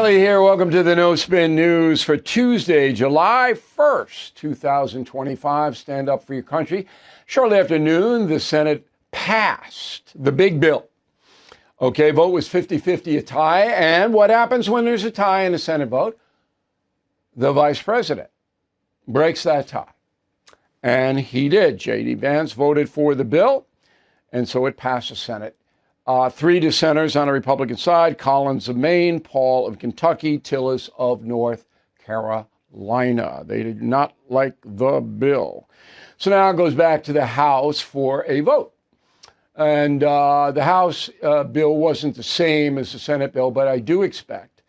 Reilly here. Welcome to the No Spin News for Tuesday, July 1st, 2025. Stand up for your country. Shortly after noon, the Senate passed the big bill. Okay, vote was 50-50, a tie. And what happens when there's a tie in a Senate vote? The vice president breaks that tie. And he did. J.D. Vance voted for the bill, and so it passed the Senate. 3 dissenters on the Republican side: Collins of Maine, Paul of Kentucky, Tillis of North Carolina. They did not like the bill. So now it goes back to the House for a vote. And the House bill wasn't the same as the Senate bill, but I do expect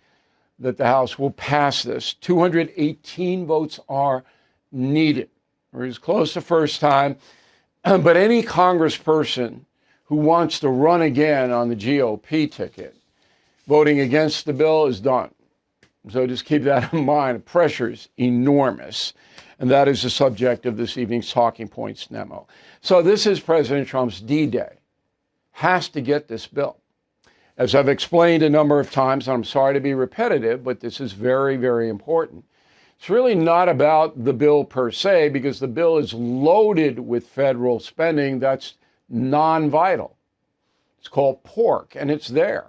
that the House will pass this. 218 votes are needed. We're as close to first time. But any congressperson who wants to run again on the GOP ticket, voting against the bill is done. So just keep that in mind. The pressure is enormous. And that is the subject of this evening's Talking Points Memo. So this is President Trump's D-Day. Has to get this bill. As I've explained a number of times, and I'm sorry to be repetitive, but this is very, very important. It's really not about the bill per se, because the bill is loaded with federal spending that's non-vital. It's called pork, and it's there.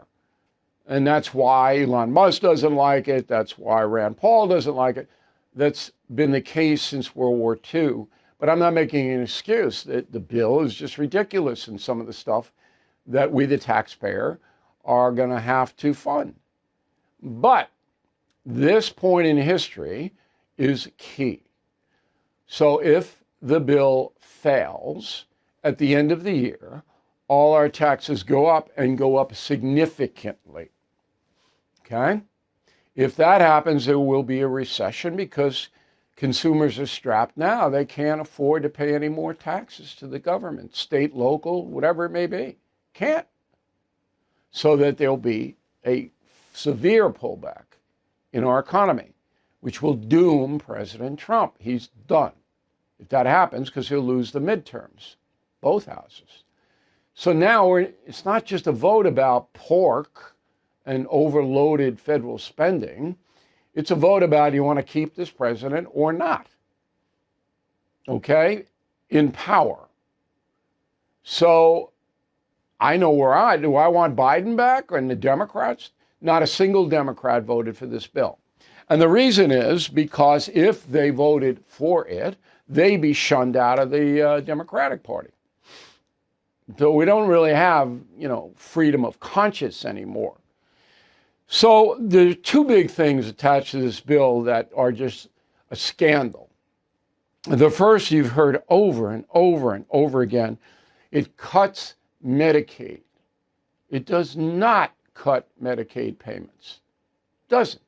And that's why Elon Musk doesn't like it. That's why Rand Paul doesn't like it. That's been the case since World War II. But I'm not making an excuse. That the bill is just ridiculous in some of the stuff that we, the taxpayer, are going to have to fund. But this point in history is key. So if the bill fails, at the end of the year, all our taxes go up and go up significantly. Okay? If that happens, there will be a recession because consumers are strapped now. They can't afford to pay any more taxes to the government, state, local, whatever it may be. Can't. So that there'll be a severe pullback in our economy, which will doom President Trump. He's done. If that happens, because he'll lose the midterms. Both houses. So now it's not just a vote about pork and overloaded federal spending. It's a vote about, do you want to keep this president or not? Okay? In power. So I know where do I want Biden back and the Democrats? Not a single Democrat voted for this bill. And the reason is because if they voted for it, they'd be shunned out of the Democratic Party. So we don't really have, freedom of conscience anymore. So there are 2 big things attached to this bill that are just a scandal. The first, you've heard over and over and over again, it cuts Medicaid. It does not cut Medicaid payments. Doesn't.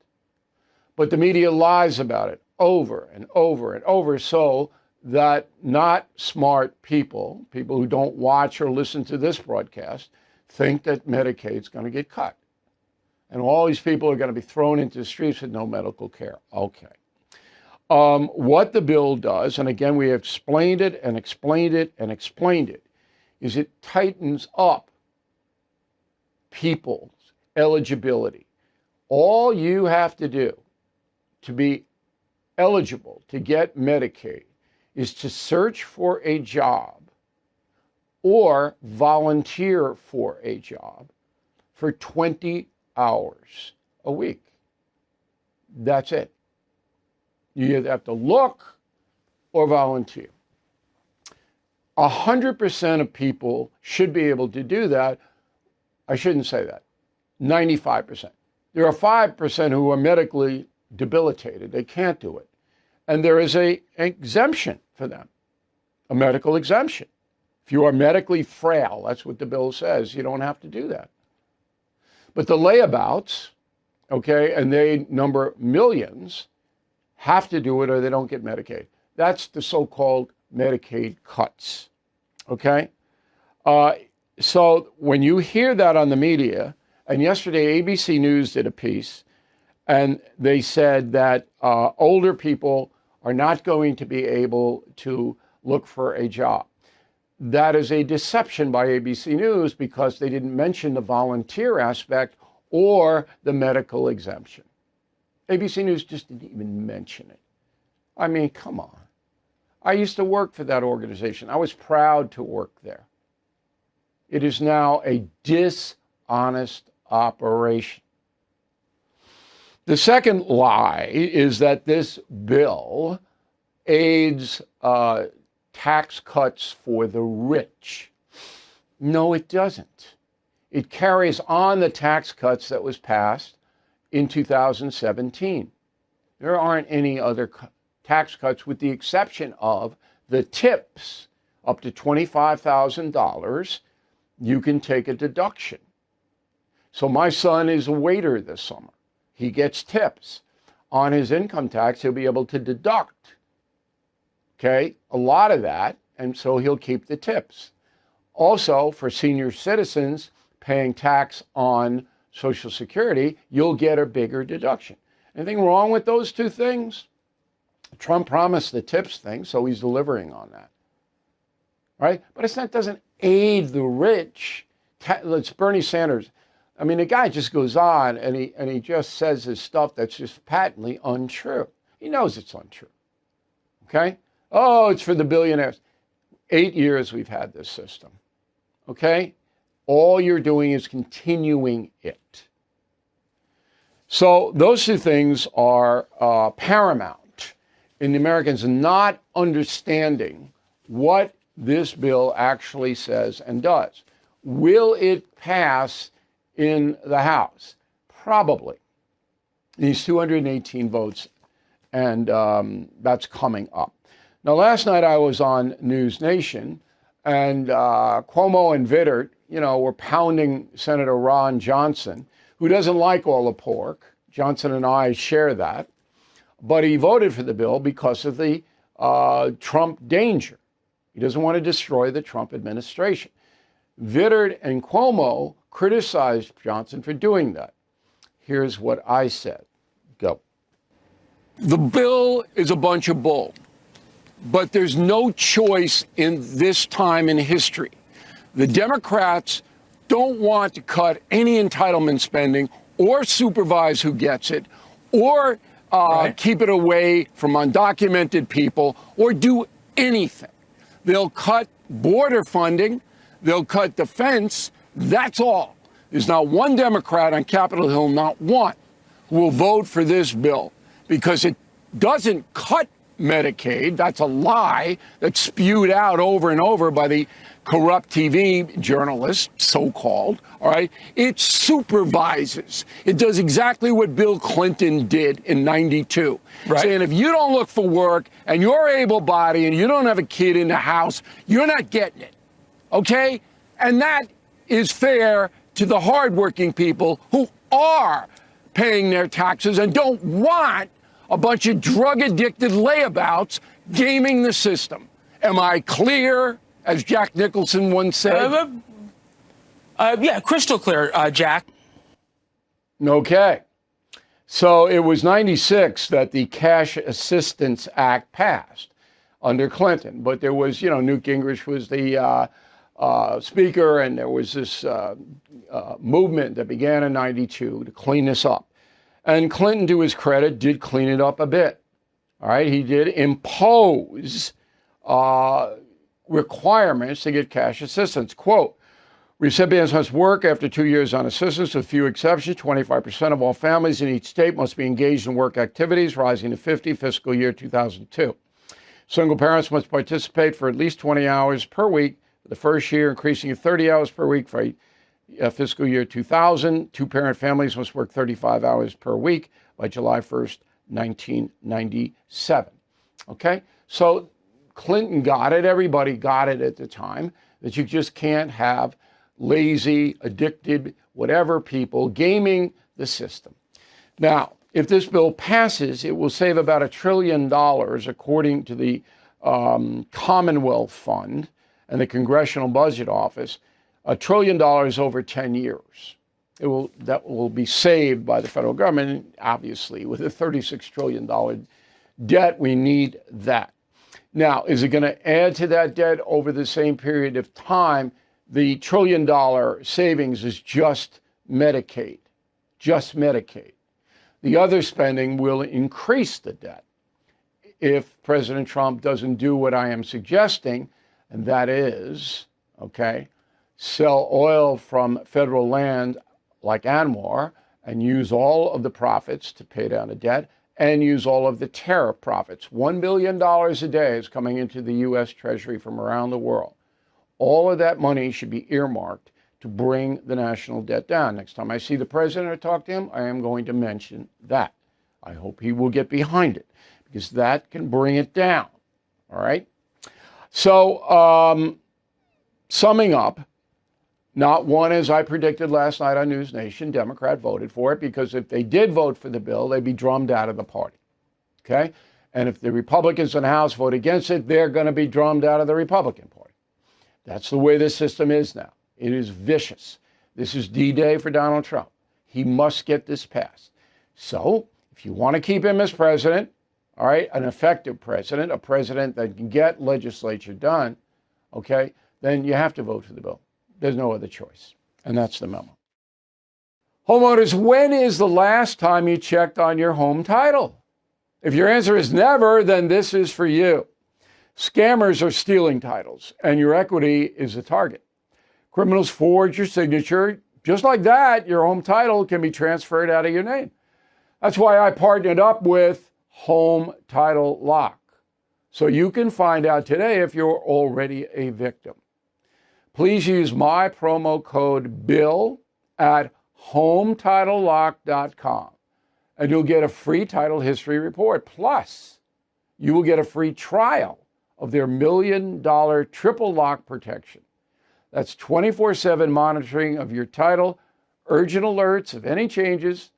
But the media lies about it over and over and over, so that not smart people who don't watch or listen to this broadcast, think that Medicaid's going to get cut. And all these people are going to be thrown into the streets with no medical care. Okay. What the bill does, and again, we have explained it and explained it and explained it, is it tightens up people's eligibility. All you have to do to be eligible to get Medicaid is to search for a job or volunteer for a job for 20 hours a week. That's it. You either have to look or volunteer. 100% of people should be able to do that. I shouldn't say that. 95%. There are 5% who are medically debilitated. They can't do it. And there is an exemption for them, a medical exemption. If you are medically frail, that's what the bill says, you don't have to do that. But the layabouts, okay, and they number millions, have to do it or they don't get Medicaid. That's the so-called Medicaid cuts, okay? So when you hear that on the media, and yesterday ABC News did a piece, and they said that older people are not going to be able to look for a job. That is a deception by ABC News because they didn't mention the volunteer aspect or the medical exemption. ABC News just didn't even mention it. I mean, come on. I used to work for that organization. I was proud to work there. It is now a dishonest operation. The second lie is that this bill aids tax cuts for the rich. No, it doesn't. It carries on the tax cuts that was passed in 2017. There aren't any other tax cuts with the exception of the tips. Up to $25,000, you can take a deduction. So my son is a waiter this summer. He gets tips. On his income tax, he'll be able to deduct, okay, a lot of that, and so he'll keep the tips. Also, for senior citizens paying tax on Social Security, you'll get a bigger deduction. Anything wrong with those two things? Trump promised the tips thing, so he's delivering on that, right? But it doesn't aid the rich. It's Bernie Sanders. I mean, the guy just goes on and he just says his stuff that's just patently untrue. He knows it's untrue. Okay? Oh, it's for the billionaires. 8 years we've had this system. Okay? All you're doing is continuing it. So those two things are paramount in the Americans not understanding what this bill actually says and does. Will it pass in the House? Probably. These 218 votes, and that's coming up. Now, last night I was on News Nation, and Cuomo and Vittert, were pounding Senator Ron Johnson, who doesn't like all the pork. Johnson and I share that. But he voted for the bill because of the Trump danger. He doesn't want to destroy the Trump administration. Vittert and Cuomo criticized Johnson for doing that. Here's what I said. Go. The bill is a bunch of bull, but there's no choice in this time in history. The Democrats don't want to cut any entitlement spending or supervise who gets it or keep it away from undocumented people or do anything. They'll cut border funding. They'll cut defense. That's all. There's not one Democrat on Capitol Hill, not one, who will vote for this bill because it doesn't cut Medicaid. That's a lie that's spewed out over and over by the corrupt TV journalists, so-called, all right? It supervises. It does exactly what Bill Clinton did in '92. Right. Saying if you don't look for work and you're able-bodied and you don't have a kid in the house, you're not getting it, okay? And that is fair to the hardworking people who are paying their taxes and don't want a bunch of drug-addicted layabouts gaming the system. Am I clear, as Jack Nicholson once said? Yeah, crystal clear, Jack. Okay. So it was 96 that the Cash Assistance Act passed under Clinton. But there was, Newt Gingrich was the speaker, and there was this movement that began in 92 to clean this up. And Clinton, to his credit, did clean it up a bit. All right, he did impose requirements to get cash assistance. Quote, recipients must work after 2 years on assistance, with few exceptions. 25% of all families in each state must be engaged in work activities, rising to 50 fiscal year 2002. Single parents must participate for at least 20 hours per week for the first year, increasing to 30 hours per week for fiscal year 2000. Two-parent families must work 35 hours per week by July 1st, 1997. Okay? So Clinton got it. Everybody got it at the time, that you just can't have lazy, addicted, whatever people gaming the system. Now, if this bill passes, it will save about $1 trillion, according to the Commonwealth Fund and the Congressional Budget Office, $1 trillion over 10 years. That will be saved by the federal government. Obviously, with a $36 trillion debt, we need that. Now, is it going to add to that debt over the same period of time? The $1 trillion savings is just Medicaid, just Medicaid. The other spending will increase the debt if President Trump doesn't do what I am suggesting, and that is, okay, sell oil from federal land like Anwar and use all of the profits to pay down the debt and use all of the tariff profits. $1 billion a day is coming into the U.S. Treasury from around the world. All of that money should be earmarked to bring the national debt down. Next time I see the president or talk to him, I am going to mention that. I hope he will get behind it because that can bring it down. All right? So, summing up, not one, as I predicted last night on News Nation, Democrat voted for it, because if they did vote for the bill, they'd be drummed out of the party. Okay? And if the Republicans in the House vote against it, they're going to be drummed out of the Republican Party. That's the way this system is now. It is vicious. This is D-Day for Donald Trump. He must get this passed. So, if you want to keep him as president, all right, an effective president, a president that can get legislature done, okay, then you have to vote for the bill. There's no other choice. And that's the memo. Homeowners, when is the last time you checked on your home title? If your answer is never, then this is for you. Scammers are stealing titles, and your equity is a target. Criminals forge your signature. Just like that, your home title can be transferred out of your name. That's why I partnered up with Home Title Lock, so you can find out today if you're already a victim. Please use my promo code BILL at HometitleLock.com, and you'll get a free title history report. Plus, you will get a free trial of their $1 million triple lock protection. That's 24/7 monitoring of your title, urgent alerts of any changes,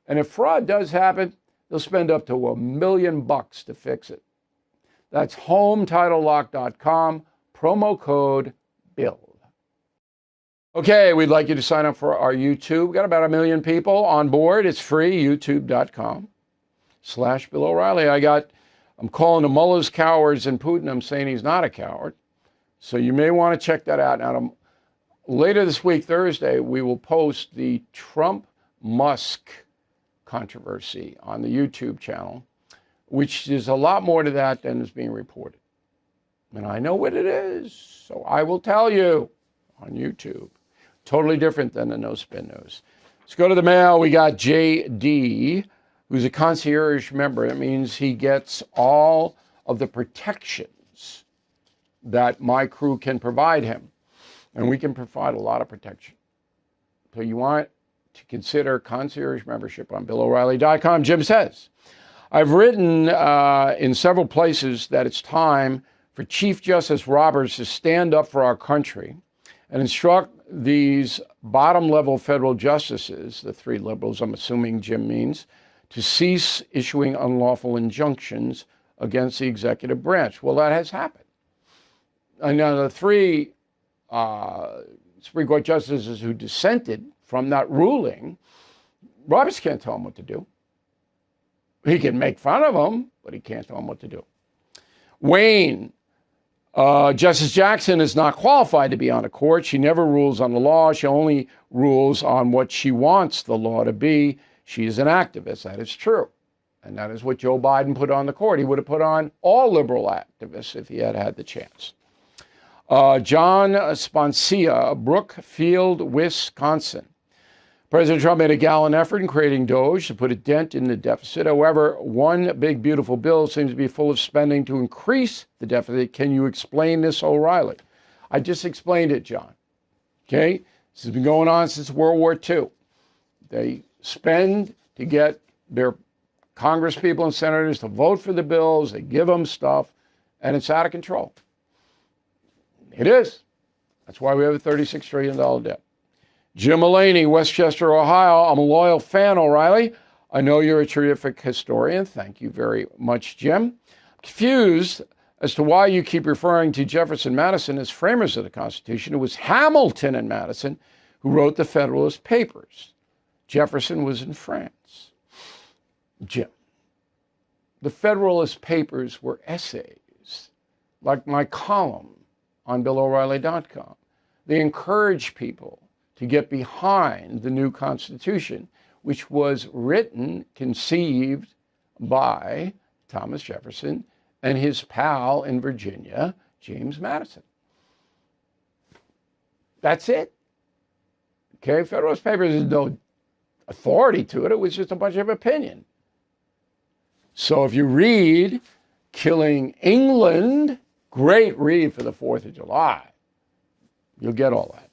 and if fraud does happen, they'll spend up to $1 million to fix it. That's HometitleLock.com, promo code BILL. Okay, we'd like you to sign up for our YouTube. We've got about 1 million people on board. It's free, youtube.com/Bill O'Reilly. I'm calling the Mullahs cowards and Putin. I'm saying he's not a coward. So you may want to check that out. Now, later this week, Thursday, we will post the Trump-Musk controversy on the YouTube channel, which is a lot more to that than is being reported. And I know what it is, so I will tell you on YouTube. Totally different than the No Spin News. Let's go to the mail. We got JD, who's a concierge member. That means he gets all of the protections that my crew can provide him. And we can provide a lot of protection. So you want to consider concierge membership on BillO'Reilly.com. Jim says, I've written in several places that it's time for Chief Justice Roberts to stand up for our country and instruct these bottom-level federal justices, the three liberals I'm assuming Jim means, to cease issuing unlawful injunctions against the executive branch. Well, that has happened. And now the three Supreme Court justices who dissented from that ruling, Roberts can't tell them what to do. He can make fun of them, but he can't tell them what to do. Wayne, Justice Jackson is not qualified to be on a court. She never rules on the law. She only rules on what she wants the law to be. She is an activist. That is true. And that is what Joe Biden put on the court. He would have put on all liberal activists if he had had the chance. John Sponcia, Brookfield, Wisconsin. President Trump made a gallant effort in creating DOGE to put a dent in the deficit. However, one big, beautiful bill seems to be full of spending to increase the deficit. Can you explain this, O'Reilly? I just explained it, John. Okay? This has been going on since World War II. They spend to get their Congress people and senators to vote for the bills. They give them stuff, and it's out of control. It is. That's why we have a $36 trillion debt. Jim Mulaney, Westchester, Ohio. I'm a loyal fan, O'Reilly. I know you're a terrific historian. Thank you very much, Jim. I'm confused as to why you keep referring to Jefferson and Madison as framers of the Constitution. It was Hamilton and Madison who wrote the Federalist Papers. Jefferson was in France. Jim, the Federalist Papers were essays, like my column on BillO'Reilly.com. They encourage people to get behind the new Constitution, which was written, conceived by Thomas Jefferson and his pal in Virginia, James Madison. That's it. Okay, Federalist Papers has no authority to it. It was just a bunch of opinion. So if you read Killing England, great read for the 4th of July. You'll get all that.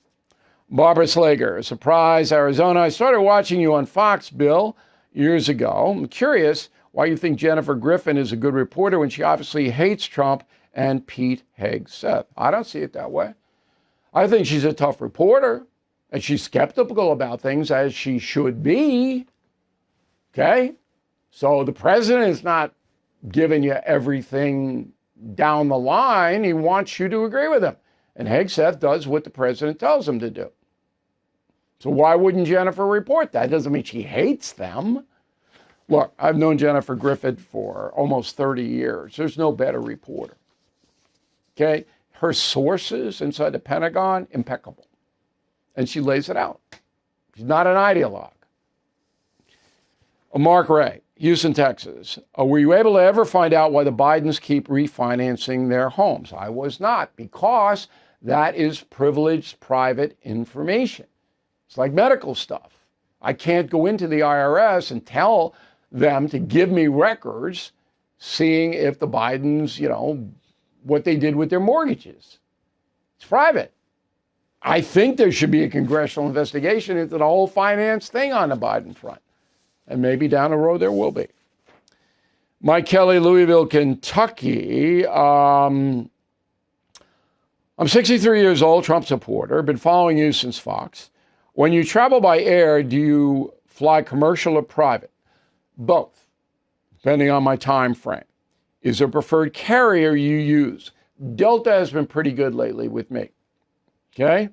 Barbara Slager, Surprise, Arizona. I started watching you on Fox, Bill, years ago. I'm curious why you think Jennifer Griffin is a good reporter when she obviously hates Trump and Pete Hegseth. I don't see it that way. I think she's a tough reporter, and she's skeptical about things, as she should be. Okay? So the president is not giving you everything down the line. He wants you to agree with him. And Hegseth does what the president tells him to do. So why wouldn't Jennifer report that? Doesn't mean she hates them. Look, I've known Jennifer Griffin for almost 30 years. There's no better reporter. Okay? Her sources inside the Pentagon, impeccable. And she lays it out. She's not an ideologue. Mark Ray, Houston, Texas. Were you able to ever find out why the Bidens keep refinancing their homes? I was not, because that is privileged private information. It's like medical stuff. I can't go into the IRS and tell them to give me records seeing if the Bidens, what they did with their mortgages. It's private. I think there should be a congressional investigation into the whole finance thing on the Biden front. And maybe down the road there will be. Mike Kelly, Louisville, Kentucky. I'm 63 years old, Trump supporter. Been following you since Fox. When you travel by air, do you fly commercial or private? Both, depending on my time frame. Is there a preferred carrier you use? Delta has been pretty good lately with me. Okay?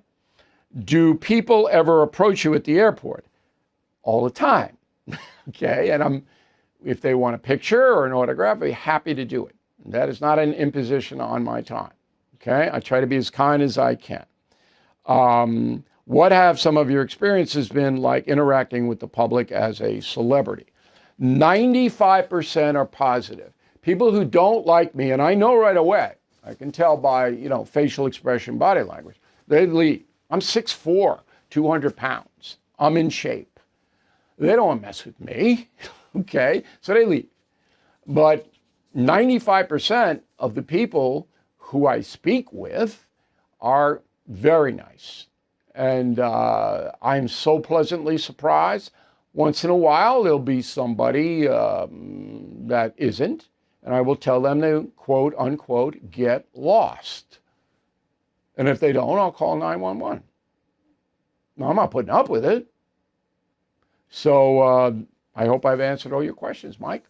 Do people ever approach you at the airport? All the time. Okay? And if they want a picture or an autograph, I'd be happy to do it. That is not an imposition on my time. Okay? I try to be as kind as I can. What have some of your experiences been like interacting with the public as a celebrity? 95% are positive. People who don't like me, and I know right away, I can tell by, facial expression, body language, they leave. I'm 6'4", 200 pounds. I'm in shape. They don't want to mess with me, okay? So they leave. But 95% of the people who I speak with are very nice. And I'm so pleasantly surprised. Once in a while, there'll be somebody that isn't, and I will tell them to, quote, unquote, get lost. And if they don't, I'll call 911. No, I'm not putting up with it. So I hope I've answered all your questions, Mike.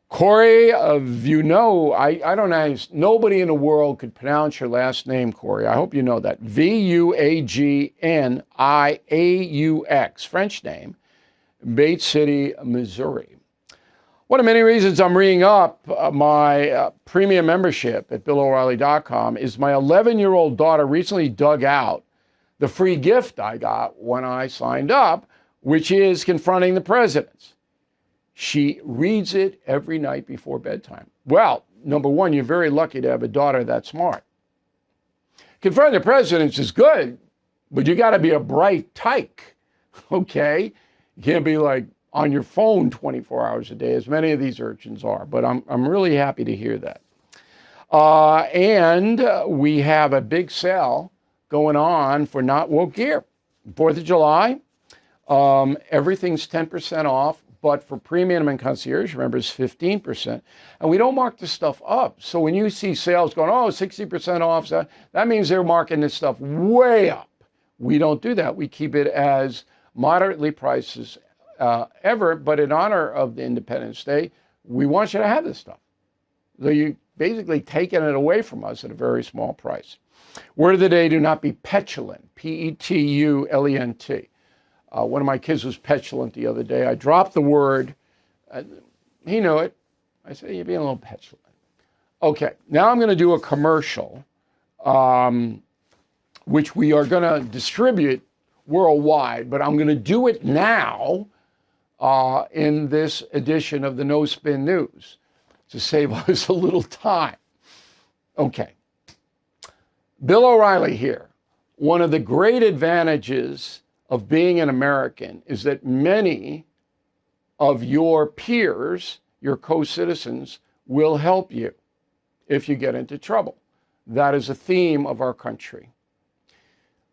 Corey, I don't know, nobody in the world could pronounce your last name, Corey. I hope you know that. Vuagnniaux, French name, Bates City, Missouri. One of many reasons I'm ringing up my premium membership at BillO'Reilly.com is my 11-year-old daughter recently dug out the free gift I got when I signed up, which is Confronting the Presidents. She reads it every night before bedtime. Well, number one, you're very lucky to have a daughter that smart. Confronting the Presidents is good, but you got to be a bright tyke, okay? You can't be like on your phone 24 hours a day, as many of these urchins are, but I'm really happy to hear that. And we have a big sale going on for not woke gear. 4th of July, everything's 10% off. But for premium and concierge members, 15%. And we don't mark this stuff up. So when you see sales going, 60% off, that means they're marking this stuff way up. We don't do that. We keep it as moderately priced as ever. But in honor of the Independence Day, we want you to have this stuff. So you basically taking it away from us at a very small price. Word of the day, do not be petulant. Petulent. One of my kids was petulant the other day. I dropped the word. He knew it. I said, you're being a little petulant. Okay, now I'm going to do a commercial, which we are going to distribute worldwide, but I'm going to do it now in this edition of the No Spin News to save us a little time. Okay. Bill O'Reilly here. One of the great advantages of being an American is that many of your peers, your co-citizens, will help you if you get into trouble. That is a theme of our country.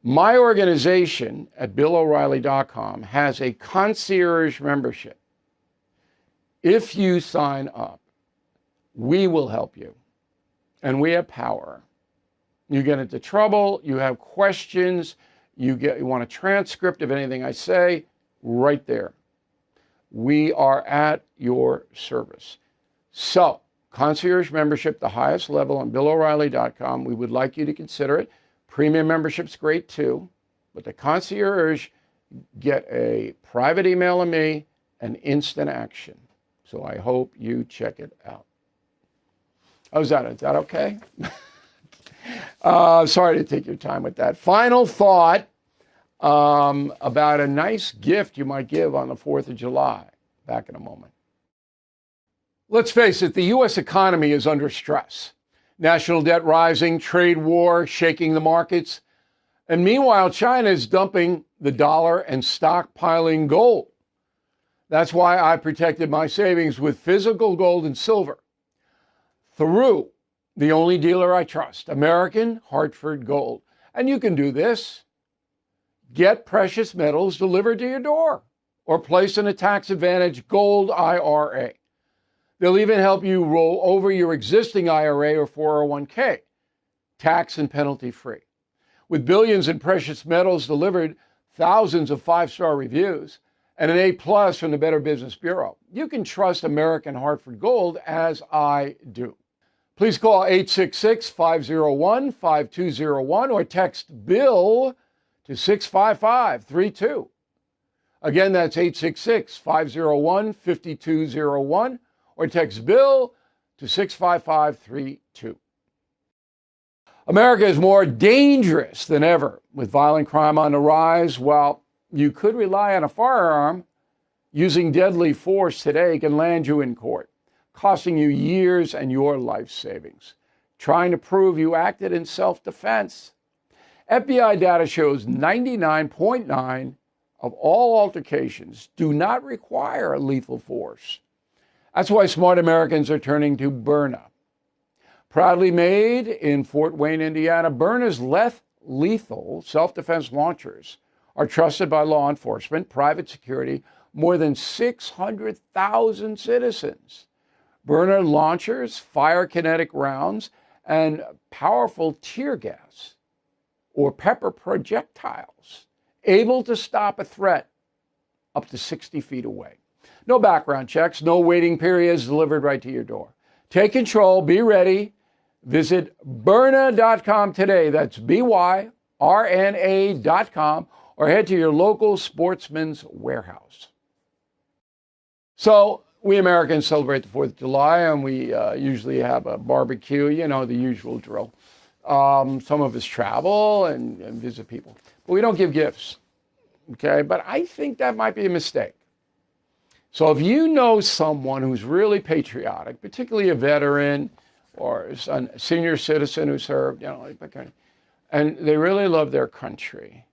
My organization at BillO'Reilly.com has a concierge membership. If you sign up, we will help you, and we have power. You get into trouble, you have questions, you want a transcript of anything I say, right there. We are at your service. So, concierge membership, the highest level on BillO'Reilly.com. We would like you to consider it. Premium membership's great too, but the concierge get a private email of me and instant action. So I hope you check it out. How's that? Is that okay? Sorry to take your time with that. Final thought about a nice gift you might give on the 4th of July. Back in a moment. Let's face it, the U.S. economy is under stress. National debt rising, trade war shaking the markets. And meanwhile, China is dumping the dollar and stockpiling gold. That's why I protected my savings with physical gold and silver through the only dealer I trust, American Hartford Gold. And you can do this. Get precious metals delivered to your door or place in a tax-advantaged gold IRA. They'll even help you roll over your existing IRA or 401k, tax and penalty free. With billions in precious metals delivered, thousands of 5-star reviews, and an A+ from the Better Business Bureau, you can trust American Hartford Gold as I do. Please call 866-501-5201 or text BILL to 65532. Again, that's 866-501-5201 or text BILL to 65532. America is more dangerous than ever with violent crime on the rise. While you could rely on a firearm, using deadly force today can land you in court, costing you years and your life savings, trying to prove you acted in self-defense. FBI data shows 99.9% of all altercations do not require lethal force. That's why smart Americans are turning to Byrna. Proudly made in Fort Wayne, Indiana, Byrna's less lethal self-defense launchers are trusted by law enforcement, private security, more than 600,000 citizens. Byrna launchers fire kinetic rounds and powerful tear gas or pepper projectiles, able to stop a threat up to 60 feet away. No background checks, no waiting periods, delivered right to your door. Take control, be ready. Visit Byrna.com today. That's BYRNA.com, or head to your local Sportsman's Warehouse. So we Americans celebrate the 4th of July, and we usually have a barbecue, the usual drill. Some of us travel and visit people, but we don't give gifts, okay? But I think that might be a mistake. So if you know someone who's really patriotic, particularly a veteran or a senior citizen who served, and they really love their country,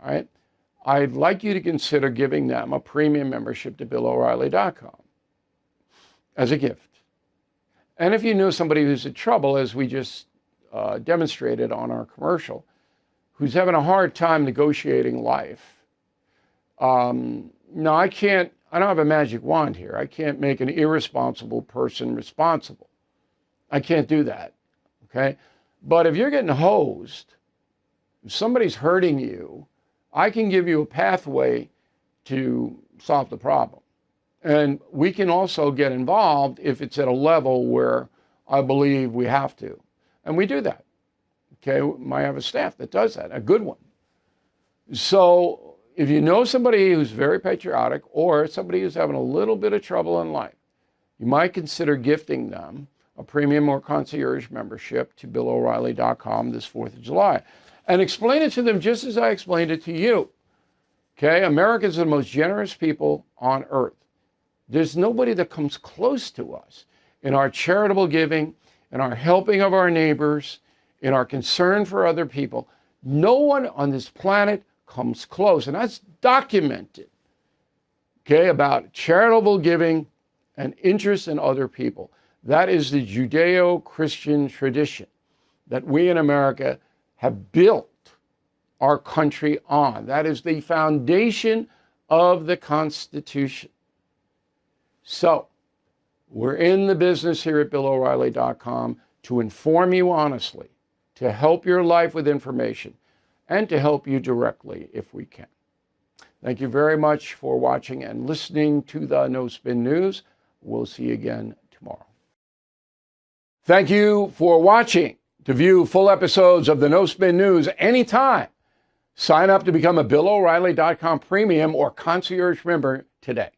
all right? I'd like you to consider giving them a premium membership to BillO'Reilly.com as a gift. And if you know somebody who's in trouble, as we just demonstrated on our commercial, who's having a hard time negotiating life, no, I don't have a magic wand here. I can't make an irresponsible person responsible. I can't do that, okay? But if you're getting hosed, if somebody's hurting you, I can give you a pathway to solve the problem. And we can also get involved if it's at a level where I believe we have to. And we do that, okay? I have a staff that does that, a good one. So if you know somebody who's very patriotic or somebody who's having a little bit of trouble in life, you might consider gifting them a premium or concierge membership to BillO'Reilly.com this 4th of July. And explain it to them just as I explained it to you. Okay, Americans are the most generous people on earth. There's nobody that comes close to us in our charitable giving, in our helping of our neighbors, in our concern for other people. No one on this planet comes close, and that's documented, okay, about charitable giving and interest in other people. That is the Judeo-Christian tradition that we in America have built our country on. That is the foundation of the Constitution. So, we're in the business here at BillO'Reilly.com to inform you honestly, to help your life with information, and to help you directly if we can. Thank you very much for watching and listening to the No Spin News. We'll see you again tomorrow. Thank you for watching. To view full episodes of the No Spin News anytime, sign up to become a BillO'Reilly.com premium or concierge member today.